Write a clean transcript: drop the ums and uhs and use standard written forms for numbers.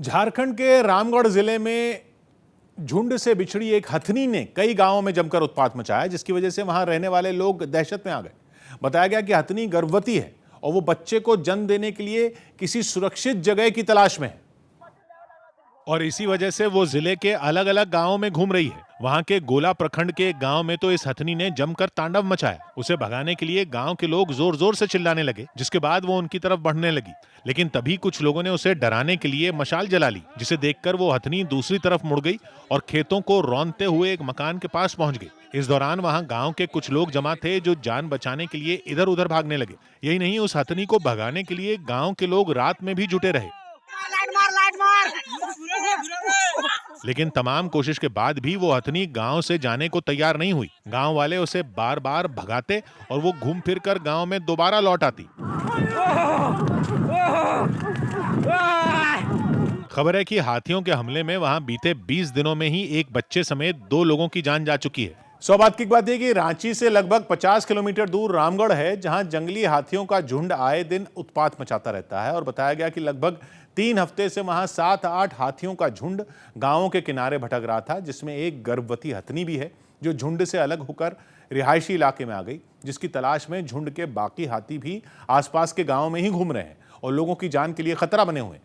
झारखंड के रामगढ़ जिले में झुंड से बिछड़ी एक हथनी ने कई गांवों में जमकर उत्पात मचाया, जिसकी वजह से वहां रहने वाले लोग दहशत में आ गए। बताया गया कि हथनी गर्भवती है और वो बच्चे को जन्म देने के लिए किसी सुरक्षित जगह की तलाश में है और इसी वजह से वो जिले के अलग अलग गांवों में घूम रही है। वहां के गोला प्रखंड के एक गांव में तो इस हथनी ने जमकर तांडव मचाया। उसे भगाने के लिए गांव के लोग जोर जोर से चिल्लाने लगे, जिसके बाद वो उनकी तरफ बढ़ने लगी। लेकिन तभी कुछ लोगों ने उसे डराने के लिए मशाल जला ली, जिसे देखकर वो हथनी दूसरी तरफ मुड़ गई और खेतों को रौंदते हुए एक मकान के पास पहुंच गई। इस दौरान वहां गांव के कुछ लोग जमा थे जो जान बचाने के लिए इधर उधर भागने लगे। यही नहीं, उस हथनी को भगाने के लिए गांव के लोग रात में भी जुटे रहे। लाइट मार। लेकिन तमाम कोशिश के बाद भी वो हथनी गांव से जाने को तैयार नहीं हुई। गांव वाले उसे बार बार भगाते और वो घूम फिर कर गांव में दोबारा लौट आती। खबर है कि हाथियों के हमले में वहां बीते 20 दिनों में ही एक बच्चे समेत 2 लोगों की जान जा चुकी है। सौभाग्य की बात यह कि रांची से लगभग 50 किलोमीटर दूर रामगढ़ है, जहां जंगली हाथियों का झुंड आए दिन उत्पात मचाता रहता है। और बताया गया कि लगभग 3 हफ्ते से वहां 7-8 हाथियों का झुंड गांवों के किनारे भटक रहा था, जिसमें एक गर्भवती हथनी भी है जो झुंड से अलग होकर रिहायशी इलाके में आ गई, जिसकी तलाश में झुंड के बाकी हाथी भी आसपास के गांव में ही घूम रहे हैं और लोगों की जान के लिए खतरा बने हुए हैं।